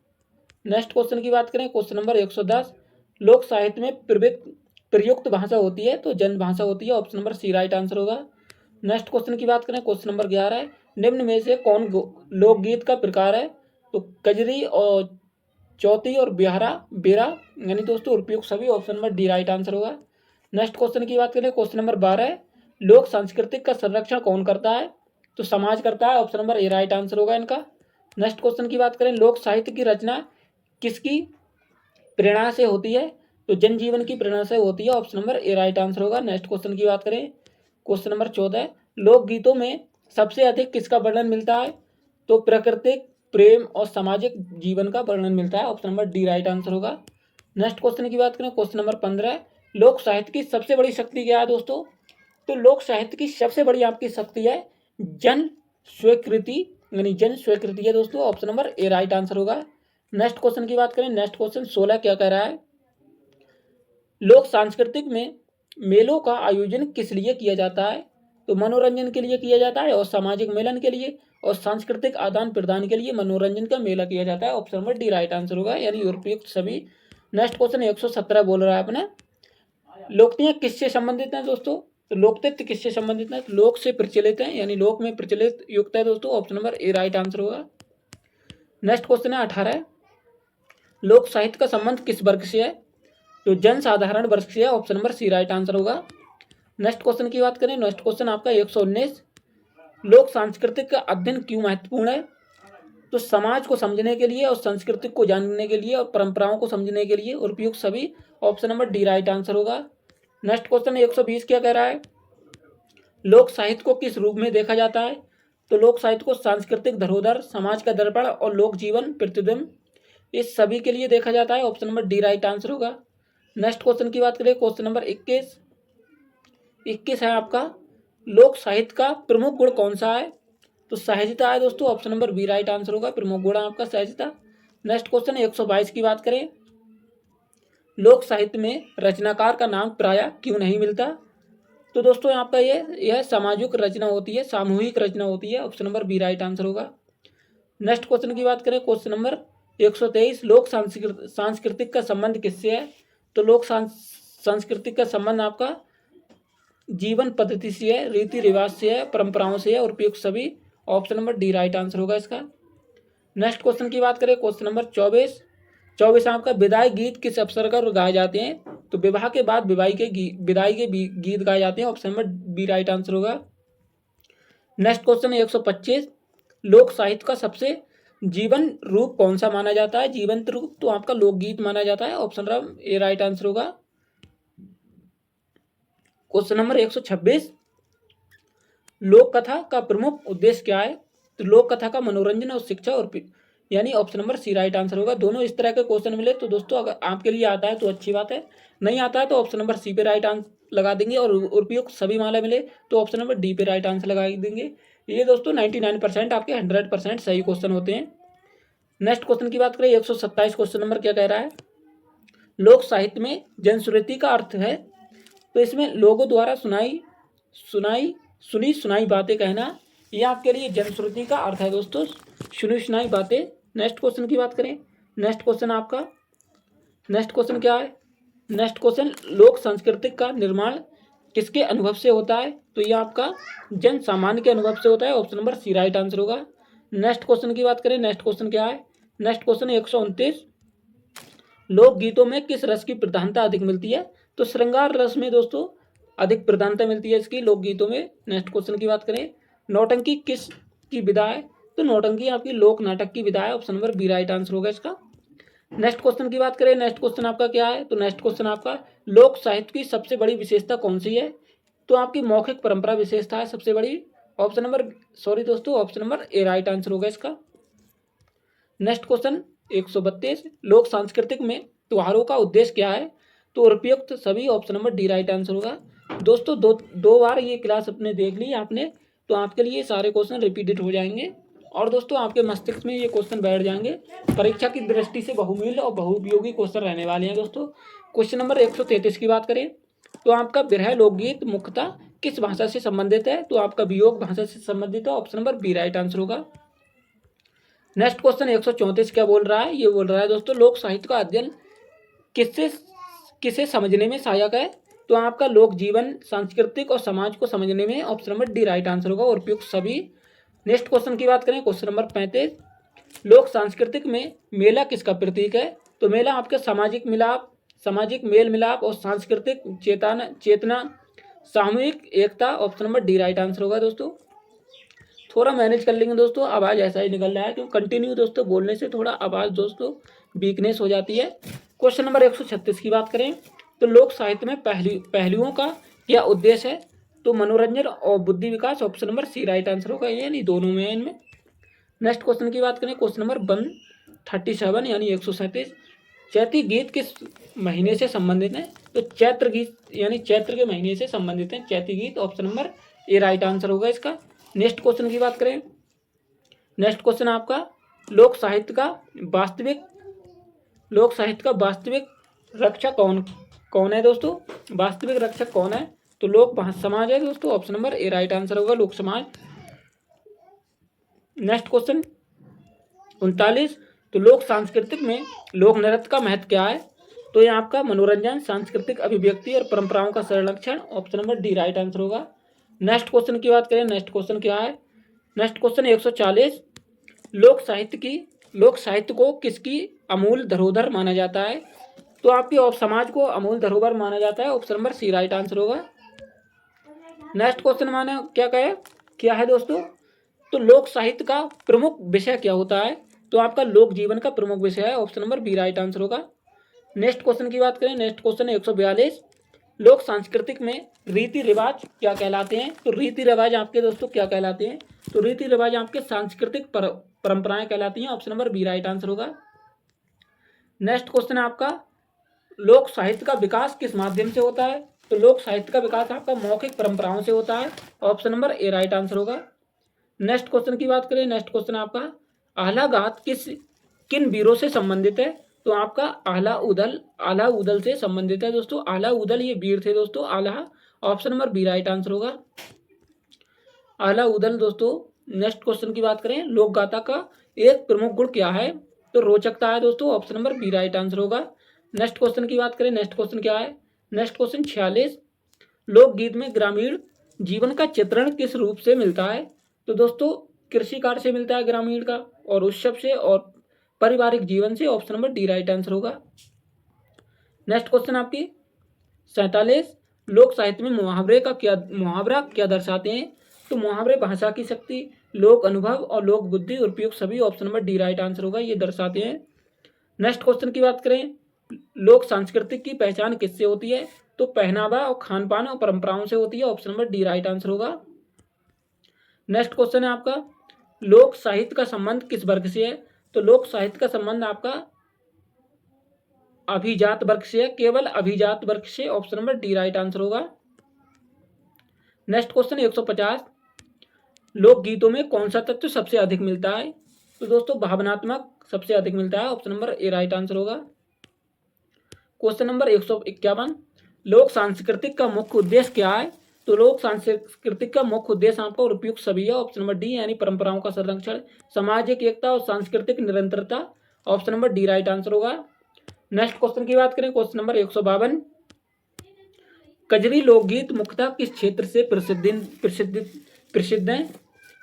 नेक्स्ट क्वेश्चन की बात करें, क्वेश्चन नंबर 110, लोक साहित्य में प्रयुक्त भाषा होती है? तो जन भाषा होती है। Option number C right answer होगा। नेक्स्ट क्वेश्चन की बात करें, क्वेश्चन नंबर 11, निम्न में से कौन लोकगीत का प्रकार है? तो कजरी और चौथी और बेरा, यानी दोस्तों उपयुक्त सभी। Option number D right answer होगा। नेक्स्ट क्वेश्चन की बात करें, क्वेश्चन नंबर 12, लोक सांस्कृतिक का संरक्षण कौन करता है? तो समाज करता है। Option number A right answer होगा इनका। नेक्स्ट क्वेश्चन की बात करें, लोक साहित्य की रचना किसकी प्रेरणा से होती है? तो जनजीवन की प्रेरणा से होती है। Option number A right answer होगा। नेक्स्ट क्वेश्चन की बात करें, क्वेश्चन नंबर 14, लोकगीतों में सबसे अधिक किसका वर्णन मिलता है? तो प्राकृतिक, प्रेम और सामाजिक जीवन का वर्णन मिलता है। Option number D right answer होगा। नेक्स्ट क्वेश्चन की बात करें, क्वेश्चन नंबर 15, लोक साहित्य की सबसे बड़ी शक्ति क्या है दोस्तों? तो लोक साहित्य की सबसे बड़ी आपकी शक्ति है जन स्वीकृति, यानी जन स्वीकृति है दोस्तों। Option number A right answer होगा। नेक्स्ट क्वेश्चन की बात करें, नेक्स्ट क्वेश्चन 16 क्या कह रहा है, लोक सांस्कृतिक में मेलों का आयोजन किस लिए किया जाता है? तो मनोरंजन के लिए किया जाता है, और सामाजिक मिलन के लिए, और सांस्कृतिक आदान प्रदान के लिए मनोरंजन का मेला किया जाता है। Option number D right answer होगा, यानी उपयुक्त सभी। नेक्स्ट क्वेश्चन 117 बोल रहा है अपना, लोकतंत्र किससे संबंधित है दोस्तों? तो लोकतंत्र किससे संबंधित है? तो लोक से प्रचलित है, यानी लोक में प्रचलित युक्त है दोस्तों। Option number A right answer होगा। नेक्स्ट क्वेश्चन है 18, लोक साहित्य का संबंध किस वर्ग से है? तो जन साधारण वर्ग से है। Option number C right answer होगा। नेक्स्ट क्वेश्चन की बात करें, नेक्स्ट क्वेश्चन आपका 119, लोक सांस्कृतिक का अध्ययन क्यों महत्वपूर्ण है? तो समाज को समझने के लिए, और संस्कृति को जानने के लिए, और परंपराओं को समझने के लिए उपयुक्त सभी। Option number D right answer होगा। नेक्स्ट क्वेश्चन 120 क्या कह रहा है, लोक साहित्य को किस रूप में देखा जाता है? तो लोक साहित्य को सांस्कृतिक धरोहर, समाज का दर्पण और लोक जीवन प्रतिबिंब, इस सभी के लिए देखा जाता है। Option number D right answer होगा। नेक्स्ट क्वेश्चन की बात करें, क्वेश्चन नंबर 21 है आपका, लोक साहित्य का प्रमुख गुण कौन सा है? तो सहजता है दोस्तों। Option number B right answer होगा, प्रमुख गुण आपका सहजता। नेक्स्ट क्वेश्चन 122 की बात करें, लोक साहित्य में रचनाकार का नाम प्राय क्यों नहीं मिलता? तो दोस्तों आपका यह सामाजिक रचना होती है, सामूहिक रचना होती है। Option number B right answer होगा। नेक्स्ट क्वेश्चन की बात करें, क्वेश्चन नंबर 123 लोक सांस्कृतिक का संबंध किससे है? तो लोक सांस्कृतिक का संबंध आपका जीवन पद्धति से है, रीति रिवाज से है, परंपराओं से है और उपयुक्त सभी। Option number D right answer होगा इसका। नेक्स्ट क्वेश्चन की बात करें, क्वेश्चन नंबर 24 आपका विदाई गीत किस अवसर पर गाए जाते हैं? तो विवाह के बाद विदाई के गीत गाए जाते हैं। Option number B right answer होगा। नेक्स्ट क्वेश्चन है 125 लोक साहित्य का सबसे जीवन रूप कौन सा माना जाता है? जीवंत रूप तो आपका लोकगीत माना जाता है। Option number A right answer होगा। क्वेश्चन नंबर 126 लोक कथा का प्रमुख उद्देश्य क्या है? तो लोक कथा का मनोरंजन और शिक्षा और यानी option number C right answer होगा। दोनों इस तरह के क्वेश्चन मिले तो दोस्तों अगर आपके लिए आता है तो अच्छी बात है, नहीं आता है तो ऑप्शन नंबर सी पे राइट आंसर लगा देंगे और उपयुक्त सभी माला मिले तो ऑप्शन नंबर डी पे राइट आंसर लगा देंगे। ये दोस्तों 99% आपके 100% सही क्वेश्चन होते हैं। नेक्स्ट क्वेश्चन की बात करें 127 क्वेश्चन नंबर क्या कह रहा है? लोक साहित्य में जनश्रुति का अर्थ है? तो इसमें लोगों द्वारा सुनी बातें कहना, ये आपके लिए जनश्रुति का अर्थ है दोस्तों, सुनाई बातें। नेक्स्ट क्वेश्चन की बात करें, नेक्स्ट क्वेश्चन क्या है? नेक्स्ट क्वेश्चन लोक संस्कृति का निर्माण किसके अनुभव से होता है? तो ये आपका जन सामान्य के अनुभव से होता है। Option number C right answer होगा। नेक्स्ट क्वेश्चन की बात करें, नेक्स्ट क्वेश्चन क्या है? नेक्स्ट क्वेश्चन 129 लोकगीतों में किस रस की प्रधानता अधिक मिलती है? तो श्रृंगार रस में दोस्तों अधिक प्रधानता मिलती है इसकी लोकगीतों में। नेक्स्ट क्वेश्चन की बात करें, नौटंकी किस की विधा है? तो नौटंकी आपकी लोक नाटक की विधा है। Option number B right answer होगा इसका। नेक्स्ट क्वेश्चन की बात करें, नेक्स्ट क्वेश्चन आपका क्या है? तो नेक्स्ट क्वेश्चन आपका लोक साहित्य की सबसे बड़ी विशेषता कौन सी है? तो आपकी मौखिक परंपरा विशेषता है सबसे बड़ी। Option number A right answer होगा इसका। नेक्स्ट क्वेश्चन 132 लोक सांस्कृतिक में त्योहारों का उद्देश्य क्या है? तो उपयुक्त सभी। Option number D right answer होगा। दोस्तों दो बार ये क्लास अपने देख ली आपने तो आपके लिए सारे क्वेश्चन रिपीटेड हो जाएंगे और दोस्तों आपके मस्तिष्क में ये क्वेश्चन बैठ जाएंगे। परीक्षा की दृष्टि से बहुमूल्य और बहुउपयोगी क्वेश्चन रहने वाले हैं दोस्तों। क्वेश्चन नंबर 133 की बात करें तो आपका विरह लोकगीत मुख्यतः किस भाषा से संबंधित है? तो आपका वियोग भाषा से संबंधित है। Option number B right answer होगा। नेक्स्ट क्वेश्चन 134 क्या बोल रहा है? ये बोल रहा है दोस्तों लोक साहित्य का अध्ययन किसे समझने में सहायक है? तो आपका लोक जीवन, सांस्कृतिक और समाज को समझने में। Option number D right answer होगा और उपयुक्त सभी। नेक्स्ट क्वेश्चन की बात करें, क्वेश्चन नंबर 35 लोक सांस्कृतिक में मेला किसका प्रतीक है? तो मेला आपके सामाजिक मेल मिलाप और सांस्कृतिक चेतना सामूहिक एकता। Option number D right answer होगा दोस्तों। थोड़ा मैनेज कर लेंगे दोस्तों, आवाज़ ऐसा ही निकल रहा है क्योंकि कंटिन्यू दोस्तों बोलने से थोड़ा आवाज़ दोस्तों वीकनेस हो जाती है। क्वेश्चन नंबर 136 की बात करें तो लोक साहित्य में पहलुओं का क्या उद्देश्य है? तो मनोरंजन और बुद्धि विकास। Option number C right answer होगा, यानी दोनों में है इनमें। नेक्स्ट क्वेश्चन की बात करें, क्वेश्चन नंबर 137 यानी 137 चैती गीत किस महीने से संबंधित है? तो चैत्र गीत यानी चैत्र के महीने से संबंधित है चैती गीत। Option number A right answer होगा इसका। नेक्स्ट क्वेश्चन की बात करें, नेक्स्ट क्वेश्चन आपका लोक साहित्य का वास्तविक रक्षक कौन है दोस्तों? वास्तविक रक्षक कौन है? तो लोक समाज है दोस्तों। Option number A right answer होगा, लोक समाज। नेक्स्ट क्वेश्चन 39 तो लोक सांस्कृतिक में लोक नृत्य का महत्व क्या है? तो ये आपका मनोरंजन, सांस्कृतिक अभिव्यक्ति और परंपराओं का संरक्षण। Option number D right answer होगा। नेक्स्ट क्वेश्चन की बात करें, नेक्स्ट क्वेश्चन क्या है? नेक्स्ट क्वेश्चन 140 लोक साहित्य को किसकी अमूल धरोहर माना जाता है? तो आपकी समाज को अमूल धरोहर माना जाता है। Option number C right answer होगा। नेक्स्ट क्वेश्चन माने क्या है दोस्तों? तो लोक साहित्य का प्रमुख विषय क्या होता है? तो आपका लोक जीवन का प्रमुख विषय है। Option number B right answer होगा। नेक्स्ट क्वेश्चन की बात करें, नेक्स्ट क्वेश्चन 142 लोक सांस्कृतिक में रीति रिवाज क्या कहलाते हैं? तो रीति रिवाज आपके दोस्तों क्या कहलाते हैं? तो रीति रिवाज आपके सांस्कृतिक परंपराएं कहलाती हैं। Option number B right answer होगा। नेक्स्ट क्वेश्चन आपका लोक साहित्य का विकास किस माध्यम से होता है? तो लोक साहित्य का विकास आपका मौखिक परंपराओं से होता है। Option number A right answer होगा। नेक्स्ट क्वेश्चन की बात करें, नेक्स्ट क्वेश्चन आपका आह्ला गाथ किन वीरों से संबंधित है? तो आपका आह्ला उदल से संबंधित है दोस्तों। आह्ला उदल ये वीर थे दोस्तों, Alha. Option number B right answer होगा, आह्ला उदल दोस्तों। नेक्स्ट क्वेश्चन की बात करें, लोक गाथा का एक प्रमुख गुण क्या है? तो रोचकता है दोस्तों, option number B right answer होगा। नेक्स्ट क्वेश्चन की बात करें, नेक्स्ट क्वेश्चन क्या है, नेक्स्ट क्वेश्चन 46, लोकगीत में ग्रामीण जीवन का चित्रण किस रूप से मिलता है? तो दोस्तों कृषि कार्य से मिलता है ग्रामीण का, और उत्सव से, और पारिवारिक जीवन से। Option number D right answer होगा। नेक्स्ट क्वेश्चन आपकी 47, लोक साहित्य में मुहावरा क्या दर्शाते हैं? तो मुहावरे भाषा की शक्ति, लोक अनुभव और लोक बुद्धि उपयुक्त सभी। Option number D right answer होगा, ये दर्शाते हैं। नेक्स्ट क्वेश्चन की बात करें, लोक सांस्कृतिक की पहचान किससे होती है? तो पहनावा और खान पान और परंपराओं से होती है। Option number D right answer होगा। नेक्स्ट क्वेश्चन है आपका, लोक साहित्य का संबंध किस वर्ग से है? तो लोक साहित्य का संबंध आपका अभिजात वर्ग से है, केवल अभिजात वर्ग से। Option number D right answer होगा। नेक्स्ट क्वेश्चन 150, लोकगीतों में कौन सा तत्व सबसे अधिक मिलता है? तो दोस्तों भावनात्मक सबसे अधिक मिलता है। Option number A right answer होगा। क्वेश्चन नंबर 151, लोक सांस्कृतिक का मुख्य उद्देश्य क्या है? तो लोक सांस्कृतिक का मुख्य उद्देश्य आपका उपयुक्त सभी है। ऑप्शन नंबर डी, यानी परंपराओं का संरक्षण, सामाजिक एकता और सांस्कृतिक निरंतरता। Option number D right answer होगा। नेक्स्ट क्वेश्चन की बात करें, क्वेश्चन नंबर 152, कजरी लोकगीत मुख्यतः किस क्षेत्र से प्रसिद्ध हैं?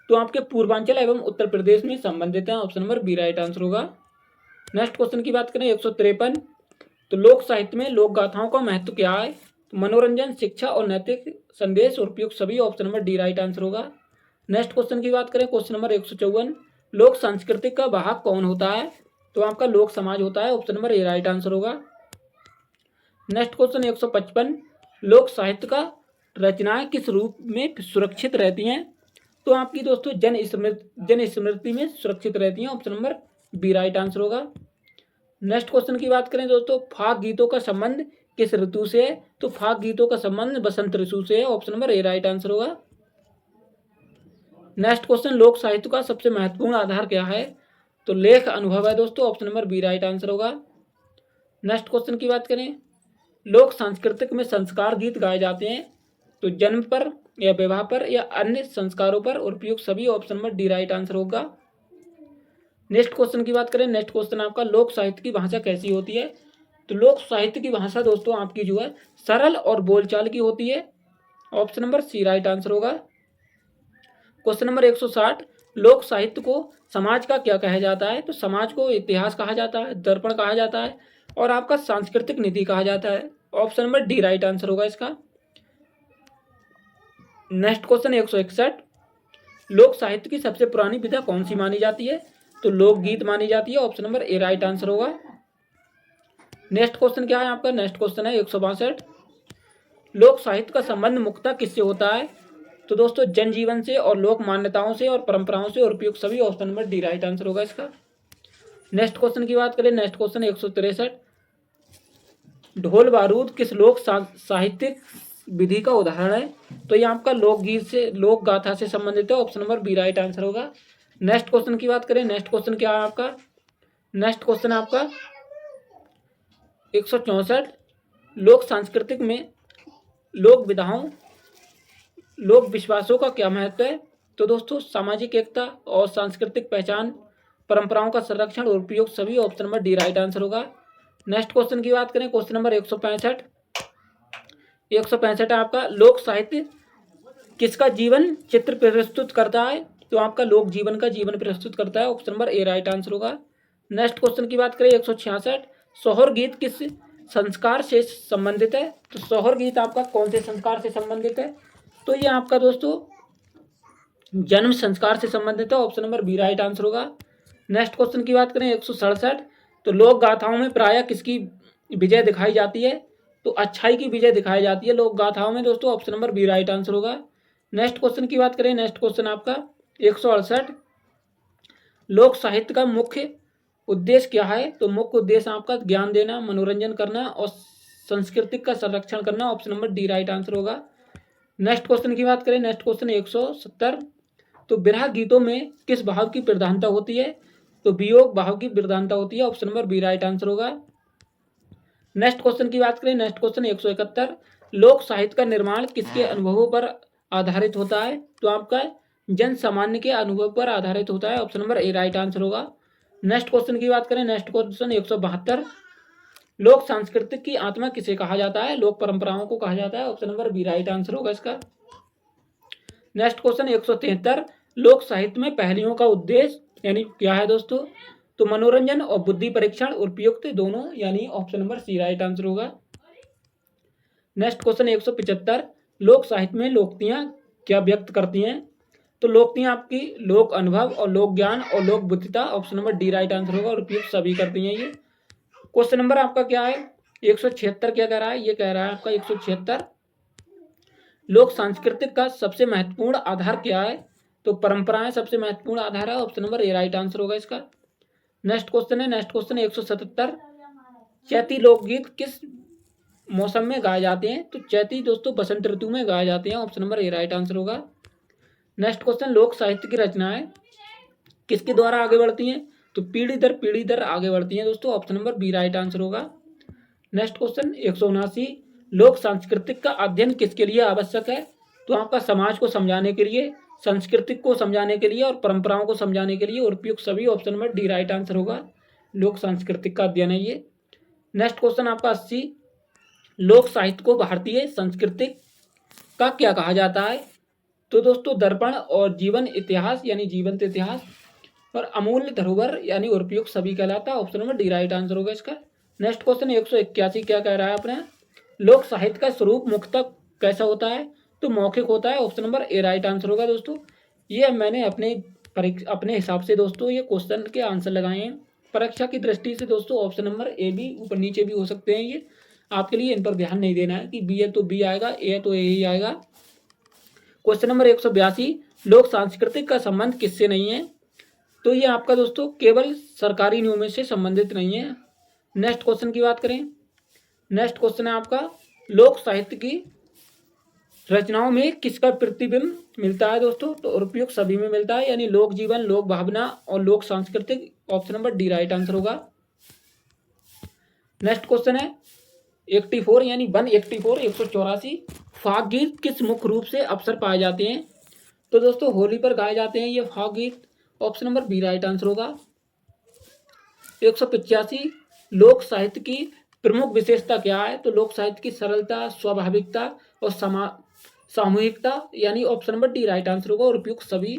तो आपके पूर्वांचल एवं उत्तर प्रदेश में संबंधित है। Option number B right answer होगा। नेक्स्ट क्वेश्चन की बात करें 153, तो लोक साहित्य में लोक गाथाओं का महत्व क्या है? तो मनोरंजन, शिक्षा और नैतिक संदेश और उपयुक्त सभी। Option number D right answer होगा। नेक्स्ट क्वेश्चन की बात करें, क्वेश्चन नंबर 154, लोक सांस्कृतिक का वाहक कौन होता है? तो आपका लोक समाज होता है। Option number A right answer होगा। नेक्स्ट क्वेश्चन 155, लोक साहित्य का रचनाएं किस रूप में सुरक्षित रहती हैं? तो आपकी दोस्तों जन स्मृति में सुरक्षित रहती हैं। Option number B right answer होगा। नेक्स्ट क्वेश्चन की बात करें दोस्तों, फाग गीतों का संबंध किस ऋतु से है? तो फाग गीतों का संबंध बसंत ऋतु से है। Option number A right answer होगा। नेक्स्ट क्वेश्चन, लोक साहित्य का सबसे महत्वपूर्ण आधार क्या है? तो लेख अनुभव है दोस्तों। Option number B right answer होगा। नेक्स्ट क्वेश्चन की बात करें, लोक सांस्कृतिक में संस्कार गीत गाए जाते हैं, तो जन्म पर या विवाह पर या अन्य संस्कारों पर, उपयुक्त सभी। Option number D right answer होगा। नेक्स्ट क्वेश्चन की बात करें, नेक्स्ट क्वेश्चन आपका, लोक साहित्य की भाषा कैसी होती है? तो लोक साहित्य की भाषा दोस्तों आपकी जो है सरल और बोलचाल की होती है। Option number C right answer होगा। क्वेश्चन नंबर 160, लोक साहित्य को समाज का क्या कहा जाता है? तो समाज को इतिहास कहा जाता है, दर्पण कहा जाता है, और आपका सांस्कृतिक नीति कहा जाता है। Option number D right answer होगा इसका। नेक्स्ट क्वेश्चन 161, लोक साहित्य की सबसे पुरानी विधा कौन सी मानी जाती है? तो लोकगीत मानी जाती है। Option number A right answer होगा। नेक्स्ट क्वेश्चन क्या है आपका, नेक्स्ट क्वेश्चन है 162, लोक साहित्य का संबंध मुख्यतः किससे होता है? तो दोस्तों जनजीवन से और लोक मान्यताओं से और परंपराओं से, और उपयुक्त सभी। Option number D right answer होगा इसका। नेक्स्ट क्वेश्चन की बात करें, नेक्स्ट क्वेश्चन 163, ढोल बारूद किस लोक साहित्यिक विधि का उदाहरण है? तो ये आपका लोकगीत से, लोक गाथा से संबंधित है। Option number B right answer होगा। नेक्स्ट क्वेश्चन की बात करें, नेक्स्ट क्वेश्चन क्या है आपका, नेक्स्ट क्वेश्चन आपका 164, लोक सांस्कृतिक में लोक विधाओं, लोक विश्वासों का क्या महत्व है? तो दोस्तों सामाजिक एकता और सांस्कृतिक पहचान, परंपराओं का संरक्षण और उपयोग सभी। Option number D right answer होगा। नेक्स्ट क्वेश्चन की बात करें, क्वेश्चन नंबर 165 आपका, लोक साहित्य किसका जीवन चित्र प्रस्तुत करता है? तो आपका लोक जीवन का जीवन प्रस्तुत करता है। Option number A right answer होगा। नेक्स्ट क्वेश्चन की बात करें 166, सोहर गीत किस संस्कार से संबंधित है? तो सोहर गीत आपका कौन से संस्कार से संबंधित है? तो ये आपका दोस्तों जन्म संस्कार से संबंधित है। Option number B right answer होगा। नेक्स्ट क्वेश्चन की बात करें 167, तो लोक गाथाओं में प्रायः किसकी विजय दिखाई जाती है? तो अच्छाई की विजय दिखाई जाती है लोक गाथाओं में दोस्तों। Option number B right answer होगा। नेक्स्ट क्वेश्चन की बात करें, नेक्स्ट क्वेश्चन आपका 168, लोक साहित्य का मुख्य उद्देश्य क्या है? तो मुख्य उद्देश्य आपका ज्ञान देना, मनोरंजन करना और सांस्कृतिक का संरक्षण करना। Option number D right answer होगा। नेक्स्ट क्वेश्चन की बात करें, नेक्स्ट क्वेश्चन 170, तो विरह गीतों में किस भाव की प्रधानता होती है? तो वियोग भाव की प्रधानता होती है। Option number B right answer होगा। नेक्स्ट क्वेश्चन की बात करें, नेक्स्ट क्वेश्चन 171, लोक साहित्य का निर्माण किसके अनुभवों पर आधारित होता है? तो आपका जन सामान्य के अनुभव पर आधारित होता है। Option number A right answer होगा। नेक्स्ट क्वेश्चन की बात करें, नेक्स्ट क्वेश्चन 172, लोक सांस्कृतिक की आत्मा किसे कहा जाता है? लोक परंपराओं को कहा जाता है। Option number B right answer होगा इसका। नेक्स्ट क्वेश्चन 173, लोक साहित्य में पहेलियों का उद्देश्य यानी क्या है दोस्तों? तो मनोरंजन और बुद्धि परीक्षण, उपयुक्त दोनों, यानी option number C right answer होगा। नेक्स्ट क्वेश्चन 175, लोक साहित्य में लोकोक्तियां क्या व्यक्त करती हैं? तो लोकोक्तियां आपकी लोक अनुभव और लोक ज्ञान और लोक बुद्धिता, option number D right answer होगा और उपयुक्त सभी करती हैं ये। क्वेश्चन नंबर आपका क्या है 176, क्या कह रहा है? ये कह रहा है आपका 176, लोक सांस्कृतिक का सबसे महत्वपूर्ण आधार क्या है? तो परंपराएं सबसे महत्वपूर्ण आधार है, option number A right answer होगा इसका। नेक्स्ट क्वेश्चन है, नेक्स्ट क्वेश्चन 177, चैती लोकगीत किस मौसम में गाए जाते हैं? तो चैती दोस्तों बसंत ऋतु में गाए जाते हैं, option number A right answer होगा। नेक्स्ट क्वेश्चन, लोक साहित्य की रचनाएं किसके द्वारा आगे बढ़ती हैं? तो पीढ़ी दर आगे बढ़ती हैं दोस्तों, option number B right answer होगा। नेक्स्ट क्वेश्चन 179, लोक सांस्कृतिक का अध्ययन किसके लिए आवश्यक है? तो आपका समाज को समझाने के लिए, सांस्कृतिक को समझाने के लिए और परंपराओं को समझाने के लिए, और उपयुक्त सभी, option number D right answer होगा। लोक सांस्कृतिक का अध्ययन है ये। नेक्स्ट क्वेश्चन आपका 80, लोक साहित्य को भारतीय संस्कृति का क्या कहा जाता है? तो दोस्तों दर्पण और जीवन इतिहास यानी जीवंत इतिहास, और अमूल्य धरोहर यानी उपयुक्त सभी कहलाता है, option number D right answer होगा इसका। नेक्स्ट क्वेश्चन 181, क्या कह रहा है अपने, लोक साहित्य का स्वरूप मुख्यतः कैसा होता है? तो मौखिक होता है, option number A right answer होगा दोस्तों। ये मैंने अपने हिसाब से दोस्तों ये क्वेश्चन के आंसर लगाए हैं। परीक्षा की दृष्टि से दोस्तों ऑप्शन नंबर ए भी ऊपर नीचे भी हो सकते हैं, ये आपके लिए इन पर ध्यान नहीं देना है कि बी है तो बी आएगा, ए है तो ए ही आएगा। क्वेश्चन नंबर 182, लोक सांस्कृतिक का संबंध किससे नहीं है? तो ये आपका दोस्तों केवल सरकारी नियमों से संबंधित नहीं है। नेक्स्ट क्वेश्चन की बात करें, नेक्स्ट क्वेश्चन है आपका, लोक साहित्य की रचनाओं में किसका प्रतिबिंब मिलता है दोस्तों? तो उपयुक्त सभी में मिलता है, यानी लोक जीवन, लोक भावना और लोक सांस्कृतिक, option number D right answer होगा। नेक्स्ट क्वेश्चन है 84 यानी 184 184, फाग गीत किस मुख्य रूप से अवसर पाए जाते हैं? तो दोस्तों होली पर गाए जाते हैं ये फाग गीत, option number B right answer होगा। 185, लोक साहित्य की प्रमुख विशेषता क्या है? तो लोक साहित्य की सरलता, स्वाभाविकता और सामूहिकता, यानी option number D right answer होगा और उपयुक्त सभी।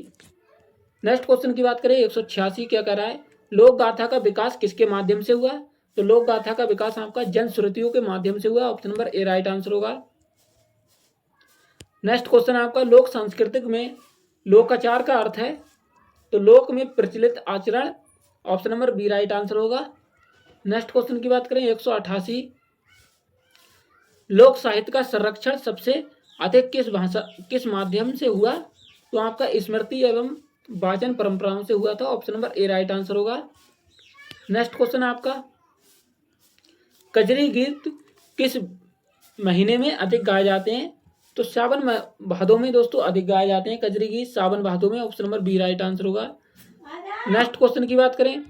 नेक्स्ट क्वेश्चन की बात करें 186, क्या कह रहा है, लोक गाथा का विकास किसके माध्यम से हुआ? तो लोक गाथा का विकास आपका जन श्रुतियों के माध्यम से हुआ, option number A right answer होगा। नेक्स्ट क्वेश्चन आपका, लोक सांस्कृतिक में लोकाचार का अर्थ है? तो लोक में प्रचलित आचरण, option number B right answer होगा। नेक्स्ट क्वेश्चन की बात करें 188, लोक साहित्य का संरक्षण सबसे अधिक किस माध्यम से हुआ? तो आपका स्मृति एवं वाचन परंपराओं से हुआ था, option number A right answer होगा। नेक्स्ट क्वेश्चन आपका, कजरी गीत किस महीने में अधिक गाए जाते हैं? तो सावन भादों में दोस्तों अधिक गाए जाते हैं कजरी गीत, सावन भादों में, option number B right answer होगा। नेक्स्ट क्वेश्चन की बात करें,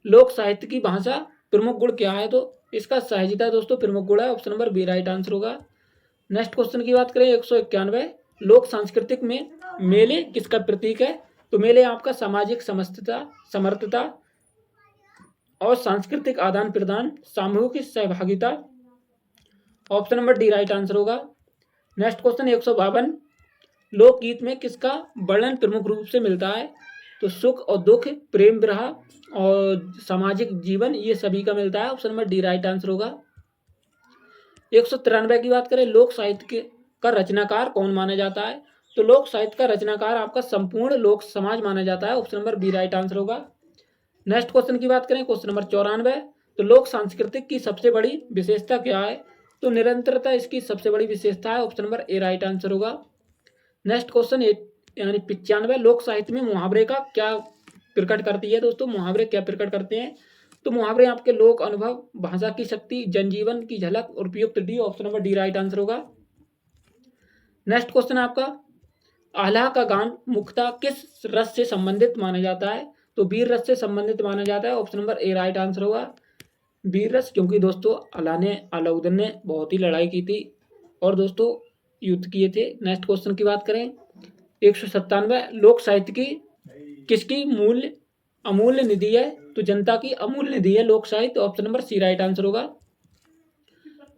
लोक साहित्य की भाषा प्रमुख गुण क्या है? तो इसका सहजता दोस्तों प्रमुख गुण है, option number B right answer होगा। नेक्स्ट क्वेश्चन की बात करें 191, लोक सांस्कृतिक में मेले किसका प्रतीक है? तो मेले आपका सामाजिक समर्थता और सांस्कृतिक आदान प्रदान, सामूहिक सहभागिता, option number D right answer होगा। नेक्स्ट क्वेश्चन 152, लोकगीत में किसका वर्णन प्रमुख रूप से मिलता है? तो सुख और दुख, प्रेम विरह और सामाजिक जीवन, ये सभी का मिलता है, option number D right answer होगा। 193 की बात करें, लोक साहित्य का रचनाकार कौन माना जाता है? तो लोक साहित्य का रचनाकार आपका संपूर्ण लोक समाज माना जाता है, option number B right answer होगा। नेक्स्ट क्वेश्चन की बात करें, क्वेश्चन नंबर 94, तो लोक सांस्कृतिक की सबसे बड़ी विशेषता क्या है? तो निरंतरता इसकी सबसे बड़ी विशेषता है, option number A right answer होगा। नेक्स्ट क्वेश्चन यानी 95, लोक साहित्य में मुहावरे का क्या प्रकट करती है? दोस्तों मुहावरे क्या प्रकट करते हैं? तो मुहावरे आपके लोक अनुभव, भाषा की शक्ति, जनजीवन की झलक, और उपयुक्त D, option number D right answer होगा। नेक्स्ट क्वेश्चन आपका, आल्हा का गान मुख्यतः किस रस से संबंधित माना जाता है? तो वीर रस से संबंधित माना जाता है, option number A right answer होगा। वीर रस, क्योंकि दोस्तों अलाउद्दीन ने बहुत ही लड़ाई की थी और दोस्तों युद्ध किए थे। नेक्स्ट क्वेश्चन की बात करें 197, लोक साहित्य की किसकी अमूल्य निधि है? तो तो जनता की अमूल्य निधि है लोक साहित्य, option number C right answer होगा।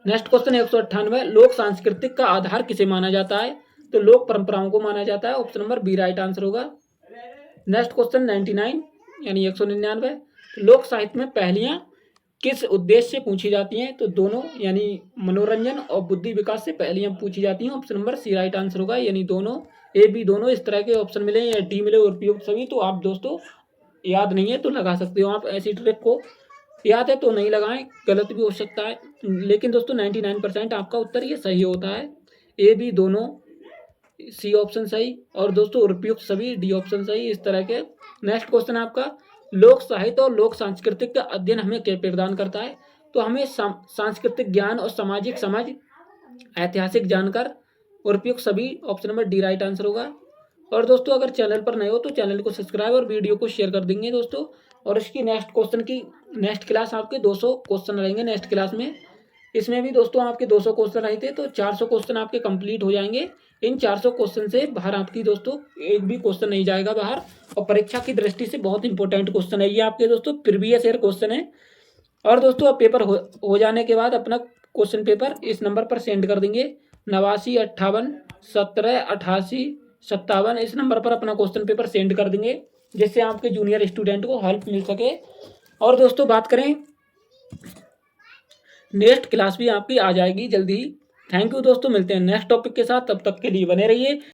नेक्स्ट क्वेश्चन 198, लोक सांस्कृतिक का आधार किसे माना जाता है? तो लोक परंपराओं को माना जाता है, option number B right answer होगा। नेक्स्ट क्वेश्चन 99 यानी 199, तो लोक साहित्य में पहेलियां किस उद्देश्य से पूछी जाती हैं? तो दोनों यानी मनोरंजन और बुद्धि विकास से पहेलियां पूछी जाती हैं, option number C right answer होगा। यानी दोनों ए बी दोनों इस तरह के ऑप्शन मिले या डी मिले उपयुक्त सभी, तो आप दोस्तों याद नहीं है तो लगा सकते हो आप ऐसी ट्रिक को, याद है तो नहीं लगाएं, गलत भी हो सकता है, लेकिन दोस्तों 99% आपका उत्तर ये सही होता है। ए बी दोनों, सी ऑप्शन सही, और दोस्तों उपयुक्त सभी, डी ऑप्शन सही, इस तरह के। नेक्स्ट क्वेश्चन आपका, लोक साहित्य और लोक सांस्कृतिक का अध्ययन हमें क्या प्रदान करता है? तो हमें सांस्कृतिक ज्ञान और सामाजिक समझ, ऐतिहासिक जानकर, उपयुक्त सभी, option number D right answer होगा। और दोस्तों अगर चैनल पर नए हो तो चैनल को सब्सक्राइब और वीडियो को शेयर कर देंगे दोस्तों। और इसकी नेक्स्ट क्वेश्चन की नेक्स्ट क्लास आपके 200 क्वेश्चन रहेंगे नेक्स्ट क्लास में। इसमें भी दोस्तों आपके 200 क्वेश्चन रहे थे, तो 400 क्वेश्चन आपके कंप्लीट हो जाएंगे। इन 400 क्वेश्चन से बाहर आपकी दोस्तों एक भी क्वेश्चन नहीं जाएगा बाहर, और परीक्षा की दृष्टि से बहुत इंपॉर्टेंट क्वेश्चन है ये आपके दोस्तों, प्रीवियस ईयर क्वेश्चन है। और दोस्तों अब पेपर हो जाने के बाद अपना क्वेश्चन पेपर इस नंबर पर सेंड कर देंगे, 8958178857, इस नंबर पर अपना क्वेश्चन पेपर सेंड कर देंगे, जिससे आपके जूनियर स्टूडेंट को हेल्प मिल सके। और दोस्तों बात करें, नेक्स्ट क्लास भी आपकी आ जाएगी जल्दी ही। थैंक यू दोस्तों, मिलते हैं नेक्स्ट टॉपिक के साथ, तब तक के लिए बने रहिए।